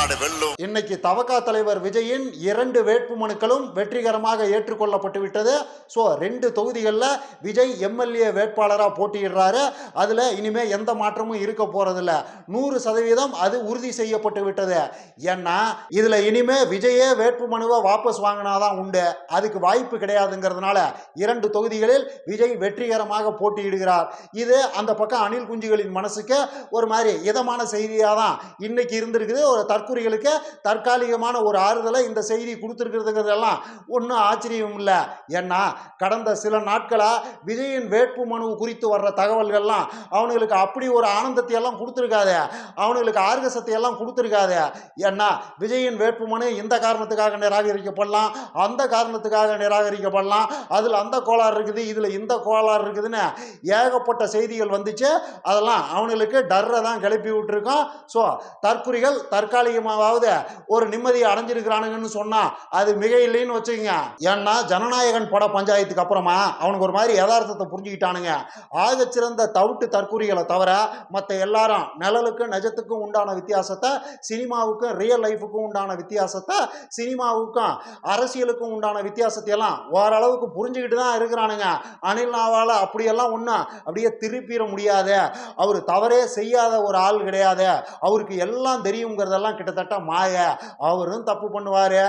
தமிழ்நாடு வெல்லும். இன்னைக்கு தவக தலைவர் விஜயின் 2 வேட்புமனுக்களும் வெற்றிகரமாக ஏற்றுக்கொள்ளப்பட்டு விட்டது. ஸோ 2 தொகுதிகளில் விஜய் எம்எல்ஏ வேட்பாளராக போட்டியிடுறாரு. அதில் இனிமே எந்த மாற்றமும் இருக்க போறதில்ல. 100% அது உறுதி செய்யப்பட்டு விட்டது. ஏன்னா இதுல இனிமே விஜயே வேட்புமனுவை வாபஸ் வாங்கினாதான் உண்டு. அதுக்கு வாய்ப்பு கிடையாதுங்கிறதுனால 2 தொகுதிகளில் விஜய் வெற்றிகரமாக போட்டியிடுகிறார். இது அந்த பக்கம் அணில் குஞ்சுகளின் மனசுக்கு ஒரு மாதிரி இதமான செய்தியாக தான் இன்னைக்கு இருந்திருக்குது. ஒரு தற்குறிகளுக்கு தற்காலிகமான ஒரு ஆறுதலை இந்த செய்தி கொடுத்துருக்கிறதுங்கிறதெல்லாம் ஒன்றும் ஆச்சரியம் இல்லை. ஏன்னா கடந்த சில நாட்களாக விஜயின் வேட்பு மனு குறித்து வர்ற தகவல்கள்லாம் அவனுங்களுக்கு அப்படி ஒரு ஆனந்தத்தை எல்லாம் கொடுத்துருக்காது, அவனுங்களுக்கு ஆர்கசத்தை எல்லாம் கொடுத்துருக்காது. ஏன்னா விஜயின் வேட்பு மனு இந்த காரணத்துக்காக நிராகரிக்கப்படலாம், அந்த காரணத்துக்காக நிராகரிக்கப்படலாம், அதில் அந்த கோளாறு இருக்குது, இதில் இந்த கோளாறு இருக்குதுன்னு ஏகப்பட்ட செய்திகள் வந்துச்சு. அதெல்லாம் அவனுங்களுக்கு டர்ரை தான் கிளப்பி விட்டுருக்கோம். ஸோ தற்குறிகள் தற்காலிகமாவது ஒரு நிம்மதியை அடைஞ்சிருக்கிறானுங்கன்னு சொன்னா அது மிக இல்லைன்னு வச்சுக்கோங்க. ஏன்னா ஜனநாயகன் பட பஞ்சாயத்துக்கு அப்புறமா அவனுக்கு ஒரு மாதிரி யதார்த்தத்தை புரிஞ்சுக்கிட்டானுங்க. ஆக சிறந்த தவிட்டு தற்குறிகளை தவிர மற்ற எல்லாரும் நிழலுக்கும் நிஜத்துக்கும் உண்டான வித்தியாசத்தை, சினிமாவுக்கும் ரியல் லைஃபுக்கும் உண்டான வித்தியாசத்தை, சினிமாவுக்கும் அரசியலுக்கும் உண்டான வித்தியாசத்தை எல்லாம் ஓரளவுக்கு புரிஞ்சுக்கிட்டு தான் இருக்கிறானுங்க. அனில் நாவால் அப்படியெல்லாம் ஒன்றும் அப்படியே திருப்பிட முடியாது. அவர் தவறே செய்யாத ஒரு ஆள் கிடையாது. அவருக்கு எல்லாம் தெரியுங்கிறதெல்லாம் கிட்டத்தட்ட மாய. அவரும் தப்பு பண்ணுவார்,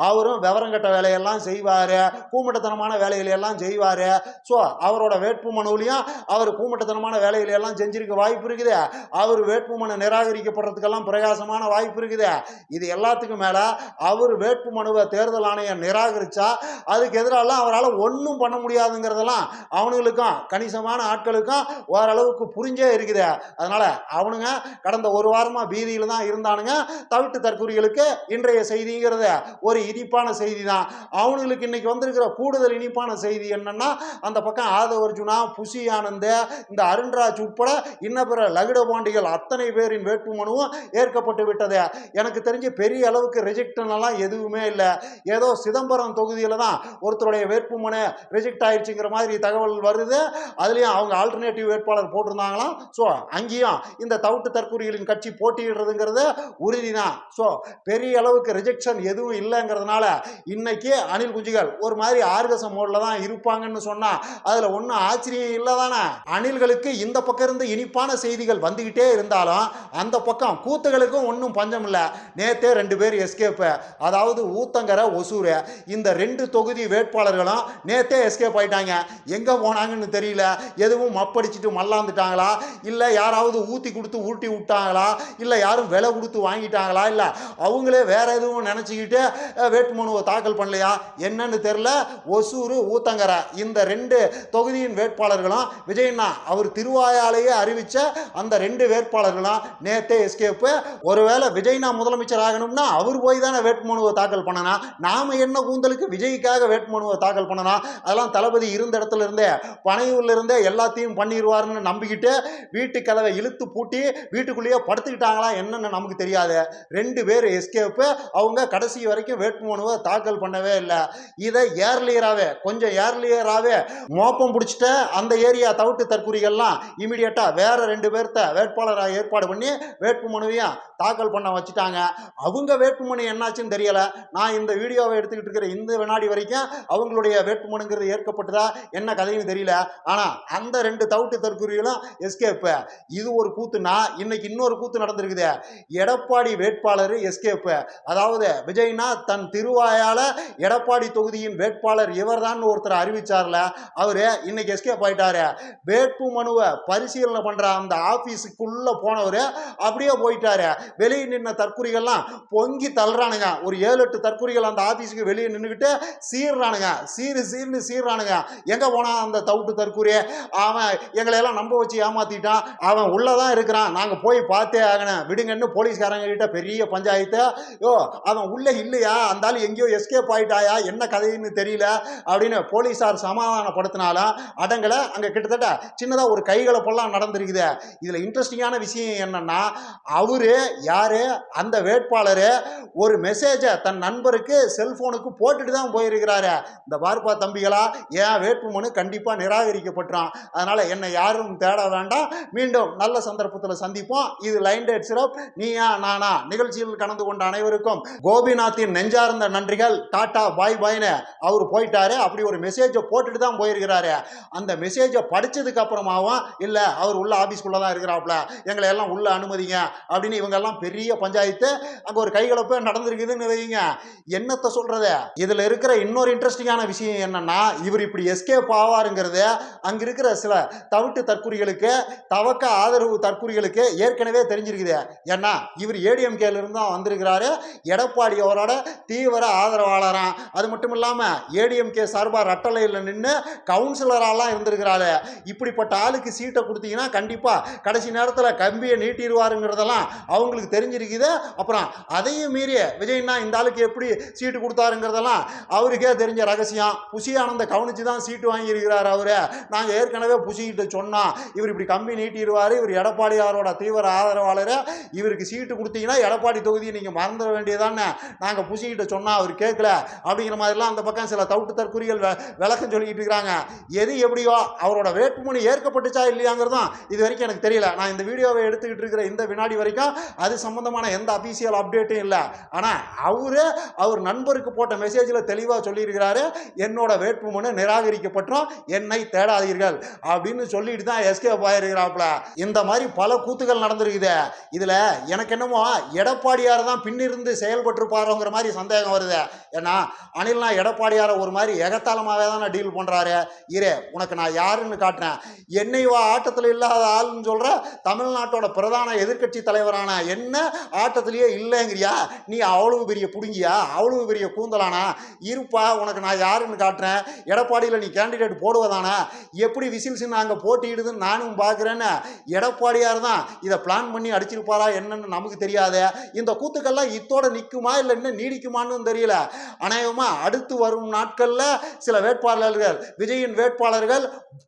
அவரும் விவரம் கட்ட வேலையெல்லாம் செய்வார், கூமட்டத்தனமான வேலைகளையெல்லாம் செய்வார். ஸோ அவரோட வேட்பு மனுவிலையும் அவர் கூமட்டத்தனமான வேலைகளையெல்லாம் செஞ்சிருக்க வாய்ப்பு இருக்குது. அவர் வேட்புமனு நிராகரிக்கப்படுறதுக்கெல்லாம் பிரகாசமான வாய்ப்பு இருக்குது. இது எல்லாத்துக்கும் மேலே அவர் வேட்பு மனுவை தேர்தல் ஆணையம் நிராகரித்தா அதுக்கு எதிராலாம் அவரால் ஒன்றும் பண்ண முடியாதுங்கிறதெல்லாம் அவனுங்களுக்கும் கணிசமான ஆட்களுக்கும் ஓரளவுக்கு புரிஞ்சே இருக்குது. அதனால் அவனுங்க கடந்த ஒரு வாரமாக பீதியில் தான் இருந்தானுங்க. தவிட்டு தற்குறிகளுக்கு இன்றைய செய்திங்கிறத ஒரு இனிப்பான செய்தி தான். அவனுங்களுக்கு இன்னைக்கு வந்திருக்கிற கூடுதல் இனிப்பான செய்தி என்னன்னா, அந்த பக்கம் ஆதவ அர்ஜுனா, புசி ஆனந்த், இந்த அருண்ராஜ் உட்பட இன்ன பிற லகுட பாண்டிகள் அத்தனை பேரின் வேட்பு மனுவும் ஏற்கப்பட்டு விட்டது. எனக்கு தெரிஞ்சு பெரிய அளவுக்கு ரிஜெக்ஷன் எல்லாம் எதுவுமே இல்லை. ஏதோ சிதம்பரம் தொகுதியில் தான் ஒருத்தருடைய வேட்பு மனு ரிஜெக்ட் ஆயிடுச்சுங்கிற மாதிரி தகவல் வருது. அதுலேயும் அவங்க ஆல்டர்னேட்டிவ் வேட்பாளர் போட்டிருந்தாங்களாம். ஸோ அங்கேயும் இந்த தவிட்டு தற்குறிகளின் கட்சி போட்டியிடுறதுங்கிறது உறுதி தான். ஸோ பெரிய அளவுக்கு ரிஜெக்ஷன் எதுவும் இல்லைங்கிறதுனால இன்னைக்கு அணில் குஞ்சுகள் ஒரு மாதிரி ஆர்கச மோடில் தான் இருப்பாங்கன்னு சொன்னால் அதில் ஒன்றும் ஆச்சரியம் இல்லை தானே. அணில்களுக்கு இந்த பக்கம் இருந்து இனிப்பான செய்திகள் வந்துக்கிட்டே இருந்தாலும் அந்த பக்கம் கூத்துகளுக்கும் ஒன்றும் பஞ்சம் இல்லை. நேற்றே 2 பேர் எஸ்கேப்பு, அதாவது ஊத்தங்கரை, ஒசூர், இந்த 2 தொகுதி வேட்பாளர்களும் நேற்றே எஸ்கேப் ஆயிட்டாங்க. எங்கே போனாங்கன்னு தெரியல. எதுவும் மப்படிச்சுட்டு மல்லாந்துட்டாங்களா, இல்லை யாராவது ஊற்றி கொடுத்து ஊட்டி விட்டாங்களா, இல்லை யாரும் விலை கொடுத்து வாங்கிட்டாங்களா, இல்லை அவங்களே வேற எதுவும் நினச்சிக்கிட்டு வேட்புமனுவை தாக்கல் பண்ணலையா என்னன்னு தெரியல. ஒசூர், ஊத்தங்கரை இந்த 2 தொகுதியின் வேட்பாளர்களும் விஜயண்ணா அவர் திருவாயாலேயே அறிவித்த அந்த 2 வேட்பாளர்களும் நேற்றே எஸ்கேப்பு. ஒருவேளை விஜயண்ணா முதலமைச்சர் ஆகணும்னா அவர் போய் தானே வேட்புமனுவை தாக்கல் பண்ணனா, நாம என்ன கூந்தலுக்கு விஜய்க்காக வேட்புமனுவை தாக்கல் பண்ணனா? அதெல்லாம் தளபதி இருந்த இடத்துல இருந்தே பனையூர்ல இருந்தே எல்லாத்தையும் பண்ணிடுவாருன்னு நம்பிக்கிட்டு வீட்டு கதவை இழுத்து பூட்டி வீட்டுக்குள்ளேயே படுத்துக்கிட்டாங்களா என்னன்னு நமக்கு தெரியாது. 2 பேர் எஸ்கேப்பு. அவங்க கடைசி வரைக்கும் வேட்புமனுவை தாக்கல் பண்ணவே இல்லை. இதை கொஞ்சம் ஏர்லியராகவே மோப்பம் பிடிச்சிட்ட அந்த ஏரியா தவிட்டு தற்குறிகள்லாம் இமீடியட்டாக வேற 2 பேர்த்த வேட்பாளராக ஏற்பாடு பண்ணி வேட்புமனுவையும் தாக்கல் பண்ண வச்சுட்டாங்க. அவங்க வேட்புமனு என்னாச்சுன்னு தெரியல. நான் இந்த வீடியோவை எடுத்துக்கிட்டு இருக்கிற இந்த வினாடி வரைக்கும் அவங்களுடைய வேட்புமனுங்கிறது ஏற்கப்பட்டதா என்ன கதையும் தெரியல. ஆனால் அந்த 2 தவிட்டு தற்குறிகளும் எஸ்கேப்பு. இது ஒரு கூத்துனா இன்னைக்கு இன்னொரு கூத்து நடந்திருக்குது. எடப்பாடி வேட்பாளர் எஸ்கேப்பு. அதாவது விஜய்னா தன் திருவாயால எடப்பாடி தொகுதியின் வேட்பாளர் இவர்தான் ஒருத்தர் அறிவிச்சார்ல, அவரு இன்னைக்கு எஸ்கேப் ஆயிட்டாரு. வேட்பு மனுவை பரிசீலனை பண்ற அந்த ஆபீஸுக்குள்ள போனவர் அப்படியே போயிட்டாரு. வெளியே நின்ன தற்குறிகள்லாம் பொங்கி தள்ளுறானுங்க. ஒரு 7-8 தற்குறிகள் அந்த ஆபீஸுக்கு வெளியே நின்றுக்கிட்டு சீர்றானுங்க, சீர்னு சீர்றானுங்க. எங்க போனா அந்த தவிட்டு தற்குறி? அவன் எங்களை எல்லாம் நம்ப வச்சு ஏமாத்திட்டான், அவன் உள்ளதான் இருக்கிறான், நாங்க போய் பார்த்தே ஆகணும் விடுங்கன்னு போலீஸ்காரங்க கிட்ட பெரிய பஞ்சாயத்து. அவன் உள்ள இல்லையா, அந்த ஆள் எங்கேயோ எஸ்கேப் ஆயிட்டாயா, என்ன கதைன்னு தெரியல அப்படின்னு போலீஸார் சமாதானப்படுத்தினாலும் அடங்கலை. அங்கே கிட்டத்தட்ட சின்னதாக ஒரு கைகலப்பெல்லாம் நடந்திருக்குது. இதில் இன்ட்ரெஸ்டிங்கான விஷயம் என்னன்னா, அவரு யாரு, அந்த வேட்பாளர் ஒரு மெசேஜை தன் நண்பருக்கு செல்போனுக்கு போட்டுட்டு தான் போயிருக்கிறாரு. இந்த பார்ப்பா தம்பிகளா, என் வேட்புமனு கண்டிப்பாக நிராகரிக்கப்பட்டான், அதனால என்னை யாரும் தேட வேண்டாம், மீண்டும் நல்ல சந்தர்ப்பத்தில் சந்திப்போம். இது லைன் டேட் சிறப், நீயா நானா நிகழ்ச்சியில் கலந்து கொண்ட அனைவருக்கும் கோபிநாத்தின் நெஞ்சார்ந்த நன்றிகள். டாடா பாய் பாய்னு அவர் போயிட்டாரு. அப்படி ஒரு மெசேஜை போட்டுட்டு தான் போயிருக்கிறாரு. அந்த மெசேஜை படிச்சதுக்கு அப்புறமாவும் இல்ல அவர் உள்ள ஆபீஸ்க்குள்ள தான் இருக்கிறாப்ல, எங்களை எல்லாம் உள்ள அனுமதிங்க அப்படின்னு இவங்க எல்லாம் பெரிய பஞ்சாயத்து அங்க ஒரு கைகலப்பு நடந்திருக்குதுன்னு வைங்க. என்னத்தை சொல்றது? இதுல இருக்கிற இன்னொரு இன்ட்ரெஸ்டிங்கான விஷயம் என்னன்னா, இவர் இப்படி எஸ்கேப் ஆவாருங்கிறது அங்க இருக்கிற சில தவிட்டு தற்குறிகளுக்கு, தவக்க ஆதரவு தற்குறிகளுக்கு ஏற்கனவே தெரிஞ்சிருக்குது. ஏன்னா இவர் ஏடிஎம்கேல இருந்து தான் வந்திருக்கிறாரு. எடப்பாடி அவரோட தீவிர ஆதரவாளராம். அது மட்டும் இல்லாம ஏடிஎம்கே சார்பா ரட்டளையில் நின்று கவுன்சிலரெல்லாம் இருந்திருக்கிறாரு. இப்படிப்பட்ட ஆளுக்கு சீட்டை கொடுத்தீங்கன்னா கண்டிப்பா கடைசி நேரத்தில் கம்பியை நீட்டிடுவாருங்கிறதெல்லாம் அவங்களுக்கு தெரிஞ்சிருக்குது. அப்புறம் அதையும் மீறி விஜய்னா இந்த ஆளுக்கு எப்படி சீட்டு கொடுத்தாருங்கிறதெல்லாம் அவருக்கே தெரிஞ்ச ரகசியம். புஷி ஆனந்த கவனிச்சு தான் சீட்டு வாங்கியிருக்கிறார் அவரு. நாங்கள் ஏற்கனவே புஷிக்கிட்ட சொன்னோம், இவர் இப்படி கம்பி நீட்டிடுவார், இவர் எடப்பாடியாரோட தீவிர ஆதரவாளர், இவருக்கு சீட்டு கொடுத்தீங்கன்னா எடப்பாடி தொகுதியை நீங்கள் மறந்துட வேண்டியதானே நாங்கள் புஷிக்கிட்ட சொன்னால் அவர் கேட்கல அப்படிங்கிற மாதிரிலாம் அந்த பக்கம் சில தவிட்டு தற்குறிகள் விளக்கம் சொல்லிக்கிட்டு இருக்கிறாங்க. எது எப்படியோ அவரோட வேட்புமனு ஏற்கப்பட்டுச்சா இல்லையாங்கிறதும் இது வரைக்கும் எனக்கு தெரியல. நான் இந்த வீடியோவை எடுத்துக்கிட்டு இருக்கிற இந்த வினாடி வரைக்கும் அது சம்பந்தமான எந்த அபிஷியல் அப்டேட்டும் இல்லை. ஆனால் அவர் நண்பருக்கு போட்ட மெசேஜில் தெளிவாக சொல்லியிருக்கிறாரு, என்னோட வேட்புமனு நிராகரிக்கப்பட்டோம், என்னை தேடாதீர்கள் அப்படின்னு சொல்லிட்டு தான் எஸ்கேப் ஆயிருக்கிறாப்ல. இந்த மாதிரி பல கூத்துகள் நடந்திருக்குது. இதுல எனக்கு என்னமோ எடப்பாடியார் தான் பின்னிருந்து செயல்பட்டிருப்பாரோங்கிற மாதிரி சந்தேகம் வருது. ஏன்னா அனில்னா எடப்பாடியார ஒரு மாதிரி எகத்தாளமாவே தானே டீல் பண்றாரு. இரு உனக்கு நான் யாருன்னு காட்டுறேன், என்னை வா ஆட்டத்தில் இல்லாத ஆள்னு சொல்ற தமிழ்நாட்டோட பிரதான எதிர்கட்சி தலைவரான என்ன ஆட்டத்திலேயே இல்லைங்கிறியா? நீ அவ்வளவு பெரிய புடுங்கியா, அவ்வளவு பெரிய கூந்தலானா? இருப்பா உனக்கு நான் யாருன்னு காட்டுறேன். எடப்பாடியில் நீ கேண்டிடேட் போடுவதானா? எப்படி விசில்ஸ் அங்கே போட்டியிடுதுன்னு நானும் பார்க்குறேன்னு எடப்பாடியார் தான் இதை பிளான் பண்ணி அடிச்சிருப்பாரா என்னன்னு நமக்கு தெரியாது. இந்த கூத்துக்கள்லாம் இத்தோட நிற்குமா இல்லை இன்னும் நீடிக்குமான்னு தெரியல. அநேகமாக அடுத்து வரும் நாட்களில் சில வேட்பாளர்கள், விஜயின் வேட்பாளர்கள்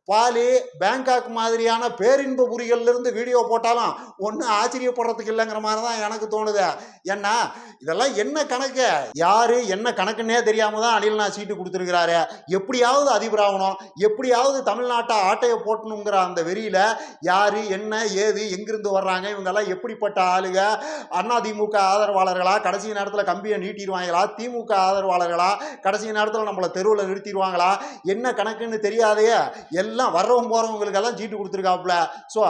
பாலி, பேங்காக் மாதிரியான பேரின்ப புரிகளிலிருந்து வீடியோ போட்டாலும் ஒன்றும் ஆச்சரியப்படுறதுக்கு இல்லைங்கிற மாதிரி தான் எனக்கு தோணுது. ஏன்னா இதெல்லாம் என்ன கணக்கு, யாரு என்ன கணக்குன்னே தெரியாம தான் அனில்னா சீட்டு கொடுத்துருக்கிறாரு. எப்படியாவது அதிபராகணும், எப்படியாவது தமிழ்நாட்டை ஆட்டையை போட்டணுங்கிற அந்த வெறியில யாரு என்ன ஏது எங்கிருந்து வர்றாங்க, இவங்கெல்லாம் எப்படிப்பட்ட ஆளுக, அதிமுக ஆதரவாளர்களா, கடைசி நேரத்தில் கம்பியை நீட்டிடுவாங்களா, திமுக ஆதரவாளர்களா, கடைசி நேரத்தில் நம்மளை தெருவில் நிறுத்திடுவாங்களா, என்ன கணக்குன்னு தெரியாதையே எல்லாம் வர்றவங்க போறவங்களுக்கெல்லாம் சீட்டு கொடுத்துருக்காப்புல. ஸோ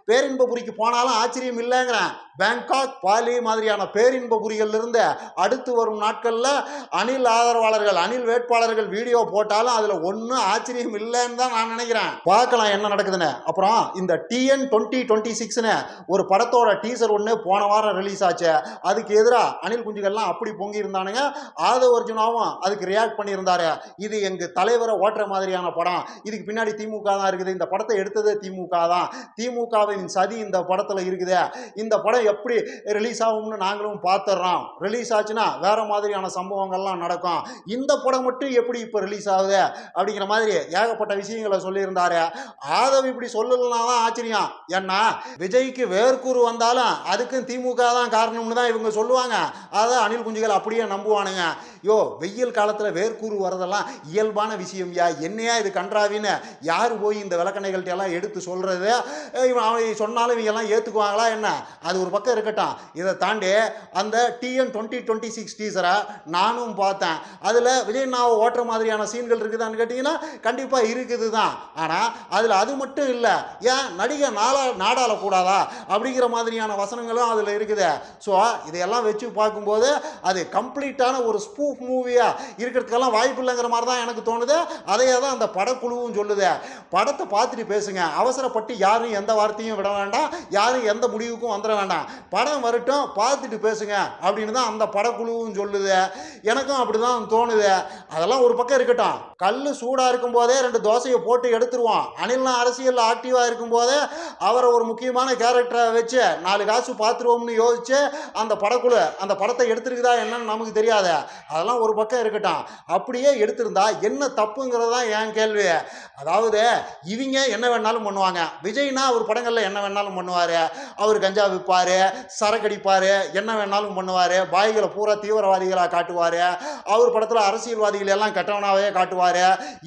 பேரின்பபுரிக்கு போனாலும் ஆச்சரியம் இல்லைங்கிறேன். பேங்காக், பாலி மாதிரியான பேரின்பபுரிகள் இருந்து அடுத்து வரும் நாட்களில் அனில் ஆதரவாளர்கள், அனில் வேட்பாளர்கள் வீடியோ போட்டாலும் அதில் ஒன்றும் ஆச்சரியம் இல்லைன்னு தான் நான் நினைக்கிறேன். பார்க்கலாம் என்ன நடக்குதுன்னு. அப்புறம் இந்த TN 2026ன்னு ஒரு படத்தோட டீசர் ஒன்று போன வாரம் ரிலீஸ் ஆச்சு. அதுக்கு எதிராக அனில் குஞ்சுகள்லாம் அப்படி பொங்கி இருந்தானுங்க. ஆதவ அர்ஜுனாவும் அதுக்கு ரியாக்ட் பண்ணியிருந்தாரு. இது எங்கள் தலைவரை ஓட்டுற மாதிரியான படம், இதுக்கு பின்னாடி திமுக தான் இருக்குது, இந்த படத்தை எடுத்ததே திமுக தான், திமுகவின் சதி இந்த படத்தில் இருக்குது, இந்த படம் எப்படி ரிலீஸ் ஆகும்னு நாங்களும் பார்த்துடுறோம், ரிலீஸ் ஆச்சுன்னா வேற மாதிரியான சம்பவங்கள்லாம் நடக்கும், இந்த படம் மட்டும் எப்படி இப்போ ரிலீஸ் ஆகுது அப்படிங்கிற மாதிரி ஏகப்பட்ட விஷயங்களை சொல்லியிருந்தாரு. ஆதவ் இப்படி சொல்லலன்னா தான் ஆச்சரியம். ஏன்னா விஜய்க்கு வேர்க்கூறு வந்தாலும் அதுக்கும் திமுக தான் காரணம்னு தான் இவங்க சொல்லுவாங்க. அதை அனில் குஞ்சுகள் அப்படியே நம்புவானுங்க. யோ வெயில் காலத்தில் வேர்க்கூறு வரதெல்லாம் இயல்பான விஷயம் யா, என்னையா இது கன்றாவின்னு யார் போய் இந்த விளக்கணைகள்ட்ட எல்லாம் எடுத்து சொல்றது? அவன் சொன்னாலும் இவங்க எல்லாம் ஏற்றுக்குவாங்களா என்ன? அது ஒரு பக்கம் இருக்கட்டும். இதை தாண்டி அந்த TN 2026 டீசரை நானும் பார்த்தேன். அதில் விஜய்னாவை ஓட்டுற மாதிரியான சீன்கள் இருக்குதான்னு கேட்டிங்கன்னா கண்டிப்பாக இருக்குது தான். ஆனால் அதில் அது மட்டும் இல்லை, ஏன் நடிகை நாடாள கூடாதா அப்படிங்கிற மாதிரியான வசனங்களும் அதில் இருக்குது. ஸோ இதையெல்லாம் வச்சு பார்க்கும்போது அது கம்ப்ளீட்டான ஒரு ஸ்பூஃப் மூவியாக இருக்கிறதுக்கெல்லாம் வாய்ப்பு இல்லைங்கிற மாதிரி தான் எனக்கு தோணுது. அதையே தான் அந்த படக்குழுவும் சொல்லுது. படத்தை பார்த்துட்டு பேசுங்க, அவசரப்பட்டு யாரும் எந்த வார்த்தையும் விட வேண்டாம், யாரும் எந்த முடிவுக்கும் வந்துட வேண்டாம், படம் வரட்டும் பார்த்துட்டு பேசுங்க அப்படின்னு தான் அந்த படக்குழுவும் சொல்லுது. எனக்கும் அப்படி தான் தோணுது. அதெல்லாம் ஒரு பக்கம் இருக்கட்டும். கல் சூடாக இருக்கும் போதே 2 தோசையை போட்டு எடுத்துருவோம். அனில்னா அரசியல் ஆக்டிவாக இருக்கும் போதே அவரை ஒரு முக்கியமான கேரக்டரை வச்சு 4 காசு பார்த்துருவோம்னு யோசிச்சு அந்த படக்குழு அந்த படத்தை எடுத்துருக்குதா என்னன்னு நமக்கு தெரியாது. அதெல்லாம் ஒரு பக்கம் இருக்கட்டும். அப்படியே எடுத்திருந்தா என்ன தப்புங்கிறது தான் என் கேள்வி. அதாவது இவங்க என்ன வேணாலும் பண்ணுவாங்க. விஜய்னா அவர் படங்களில் என்ன வேணாலும் பண்ணுவார், அவர் கஞ்சா விற்பார், சரக்கடிப்பார், என்ன வேணாலும் பண்ணுவார், பாய்களை பூரா தீவிரவாதிகளாக காட்டுவார், அவர் படத்தில் அரசியல்வாதிகள் எல்லாம் கெட்டவனாகவே காட்டுவார்,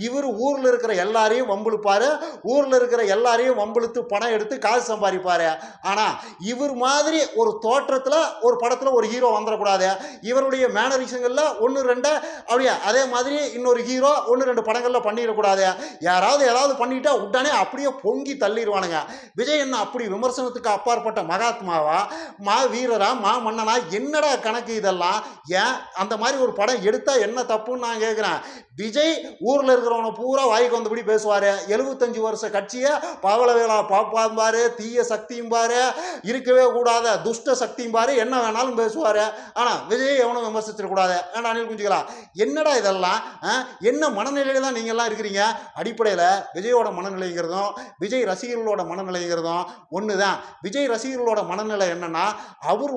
இவர் ஊரில் இருக்கிற எல்லாரையும் வம்பிழுப்பார், ஊரில் இருக்கிற எல்லாரையும் வம்பிழுத்து பணம் எடுத்து காசு சம்பாதிப்பார். ஆனால் இவர் மாதிரி ஒரு தோற்றத்தை வருடத்துல ஒரு படத்துல ஒரு ஹீரோ வந்துடக்கூடாது, இவருடைய மேனரிசங்கள்ல ஒன்று ரெண்டு அப்படியே அதே மாதிரி இன்னொரு ஹீரோ ஒன்று ரெண்டு படங்கள்ல பண்ணிடக்கூடாது, யாராவது ஏதாவது பண்ணிட்டா உடனே அப்படியே பொங்கி தள்ளிடுவானுங்க. விஜய் என்ன அப்படி விமர்சனத்துக்கு அப்பாற்பட்ட மகாத்மாவா, மா வீரரா, மா மன்னனா, என்னடா கணக்கு இதெல்லாம்? ஏன் அந்த மாதிரி ஒரு படம் எடுத்தா என்ன தப்புன்னு நான் கேட்குறேன். விஜய் ஊரில் இருக்கிறவனை பூரா வாய்க்கு வந்தபடி பேசுவார். 75 வருஷ கட்சியை பவள வேளா பாப்பாம்பாரு, தீய சக்தியும் பாரு, இருக்கவே கூடாத துஷ்ட சக்தியும் பாரு, என்ன வேணாலும் பேசுவார். ஆனால் விஜய் எவனும் விமர்சிச்சிடக்கூடாது. ஏன்னா அனில் குஞ்சுகளா, என்னடா இதெல்லாம்? என்ன மனநிலையில தான் நீங்கள்லாம் இருக்கிறீங்க? அடிப்படையில் விஜயோட மனநிலைங்கிறதும் விஜய் ரசிகர்களோட மனநிலைங்கிறதும் ஒன்று தான். விஜய் ரசிகர்களோட மனநிலை என்னன்னா, அவர்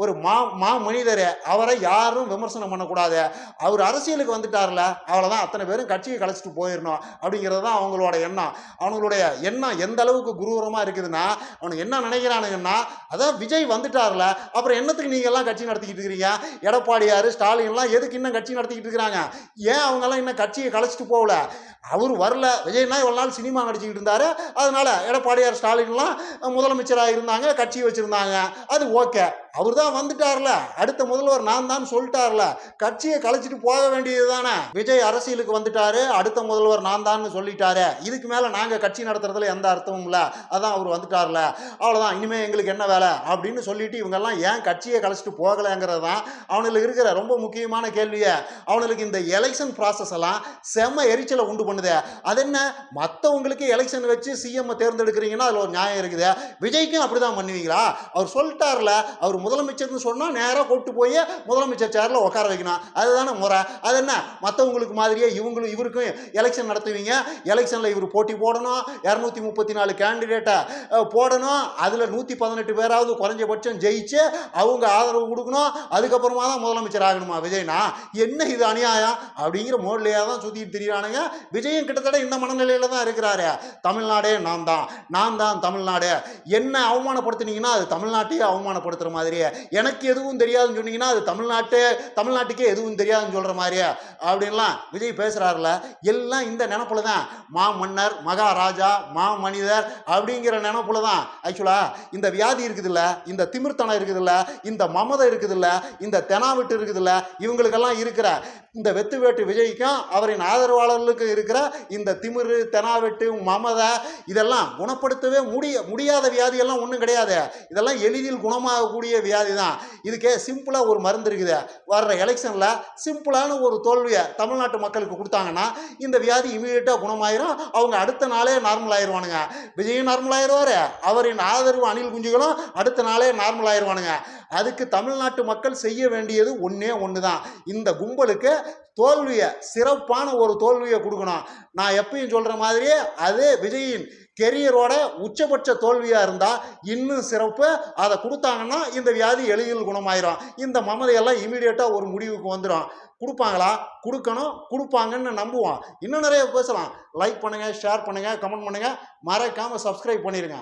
ஒரு மா மனிதர், அவரை யாரும் விமர்சனம் பண்ணக்கூடாது, அவர் அரசியலுக்கு வந்துட்டார்ல அவ்வளோதான், அத்தனை பேரும் கட்சியை கலைச்சிட்டு போயிடணும் அப்படிங்கிறது தான் அவங்களோட எண்ணம். அவங்களுடைய எண்ணம் எந்த அளவுக்கு குரூரமாக இருக்குதுன்னா, அவனுக்கு என்ன நினைக்கிறானுங்கன்னா, அதான் விஜய் வந்துட்டார்ல அப்புறம் என்னத்துக்கு நீங்கள் எல்லாம் கட்சி நடத்திக்கிட்டு இருக்கிறீங்க? எடப்பாடியார், ஸ்டாலின்லாம் எதுக்கு இன்னும் கட்சி நடத்திக்கிட்டு இருக்கிறாங்க? ஏன் அவங்கெல்லாம் இன்னும் கட்சியை கலைச்சிட்டு போகல? அவர் வரல, விஜய்னா இவ்வளோ நாள் சினிமா நடிச்சுக்கிட்டு இருந்தாரு, அதனால எடப்பாடியார், ஸ்டாலின்லாம் முதலமைச்சராக இருந்தாங்க, கட்சி வச்சுருந்தாங்க, அது ஓகே. அவர் தான் வந்துட்டார்ல, அடுத்த முதல்வர் நான் தான் சொல்லிட்டார்ல, கட்சியை கலைச்சிட்டு போக வேண்டியது தானே. விஜய் அரசியலுக்கு வந்துட்டாரு, அடுத்த முதல்வர் நான் தான் சொல்லிட்டாரு, இதுக்கு மேலே நாங்கள் கட்சி நடத்துறதுல எந்த அர்த்தமும் இல்லை, அதான் அவர் வந்துட்டார்ல, அவ்வளோதான், இனிமேல் எங்களுக்கு என்ன வேலை அப்படின்னு சொல்லிட்டு இவங்கெல்லாம் ஏன் கட்சியை கலைச்சிட்டு போகலைங்கிறது தான் அவனுக்கு இருக்கிற ரொம்ப முக்கியமான கேள்வியை. அவனுக்கு இந்த எலெக்ஷன் ப்ராசஸ் எல்லாம் செம்ம எரிச்சலை உண்டு பண்ணுது. அது என்ன, மற்றவங்களுக்கு எலெக்ஷன் வச்சு சிஎம் தேர்ந்தெடுக்கிறீங்கன்னா அதில் ஒரு நியாயம் இருக்குது, விஜய்க்கும் அப்படிதான் பண்ணுவீங்களா? அவர் சொல்லிட்டார்ல, அவர் முதலமைச்சர்னு சொன்னால் நேராக கூப்பிட்டு போய் முதலமைச்சர் சேரில் உட்கார வைக்கணும், அதுதானே முறை. அது என்ன, மற்றவங்களுக்கு மாதிரியே இவருக்கும் எலெக்ஷன் நடத்துவீங்க, எலெக்ஷனில் இவர் போட்டி போடணும், 234 கேண்டிடேட்டை போடணும், அதில் 118 பேராவது குறைஞ்சபட்சம் ஜெயிச்சு அவங்க ஆதரவு கொடுக்கணும், அதுக்கப்புறமா தான் முதலமைச்சர் ஆகணுமா விஜய்னா? என்ன இது அநியாயம் அப்படிங்கிற மோட்லேயே தான் சுற்றிட்டு திரியானுங்க. விஜயம் கிட்டத்தட்ட இந்த மனநிலையில தான் இருக்கிறாரு. தமிழ்நாடே நான் தான் தமிழ்நாடு, என்ன அவமானப்படுத்தினீங்கன்னா அது தமிழ்நாட்டையே அவமானப்படுத்துற மாதிரி, எனக்கு எதுவும் தெரியாதுன்னு சொன்னீங்கன்னா அது தமிழ்நாட்டுக்கே எதுவும் தெரியாதுன்னு சொல்ற மாதிரி அப்படின்லாம் விஜய் பேசுறாருல. எல்லாம் இந்த நினைப்புல தான், மா மன்னர், மகாராஜா, மா மனிதர் அப்படிங்கிற நினைப்புல தான். ஆக்சுவலா இந்த வியாதி இருக்குதுல்ல, இந்த திமிர்த்தனம் இருக்குதுல்ல, இந்த மமதை இருக்குதுல்ல, இந்த தெனாவிட்டு இருக்குதுல்ல, இவங்களுக்கெல்லாம் இருக்கிற இந்த வெத்து வேட்டு விஜய்க்கும் அவரின் ஆதரவாளர்களுக்கும் இருக்கிற இந்த திமிரு, தெனாவெட்டு, மமதை இதெல்லாம் குணப்படுத்தவே முடியாத வியாதியெல்லாம் ஒன்றும் கிடையாது. இதெல்லாம் எளிதில் குணமாகக்கூடிய வியாதி தான். இதுக்கே சிம்பிளாக ஒரு மருந்து இருக்குது. வர்ற எலெக்ஷனில் சிம்பிளான ஒரு தோல்வியை தமிழ்நாட்டு மக்களுக்கு கொடுத்தாங்கன்னா இந்த வியாதி இமீடியட்டாக குணமாயிரும். அவங்க அடுத்த நாளே நார்மல் ஆயிடுவானுங்க. விஜயும் நார்மல் ஆயிடுவார், அவரின் ஆதரவு அணில் குஞ்சுகளும் அடுத்த நாளே நார்மல் ஆயிடுவானுங்க. அதுக்கு தமிழ்நாட்டு மக்கள் செய்ய வேண்டியது ஒன்றே ஒன்று தான், இந்த கும்பலுக்கு சிறப்பான ஒரு தோல்வியை கொடுக்கணும். நான் எப்பயும் சொல்ற மாதிரியே அது விஜயின் கெரியரோட உச்சபட்ச தோல்வியாக இருந்தால் இன்னும் சிறப்பு. அதை கொடுத்தாங்கன்னா இந்த வியாதி எளிதில் குணமாயிரும். இந்த மமதையெல்லாம் இமீடியட்டாக ஒரு முடிவுக்கு வந்துடும். கொடுப்பாங்களா? கொடுப்பாங்கன்னு நம்புவோம். இன்னும் நிறைய பேசலாம். லைக் பண்ணுங்கள், ஷேர் பண்ணுங்கள், கமெண்ட் பண்ணுங்கள், மறக்காமல் சப்ஸ்கிரைப் பண்ணிடுங்க.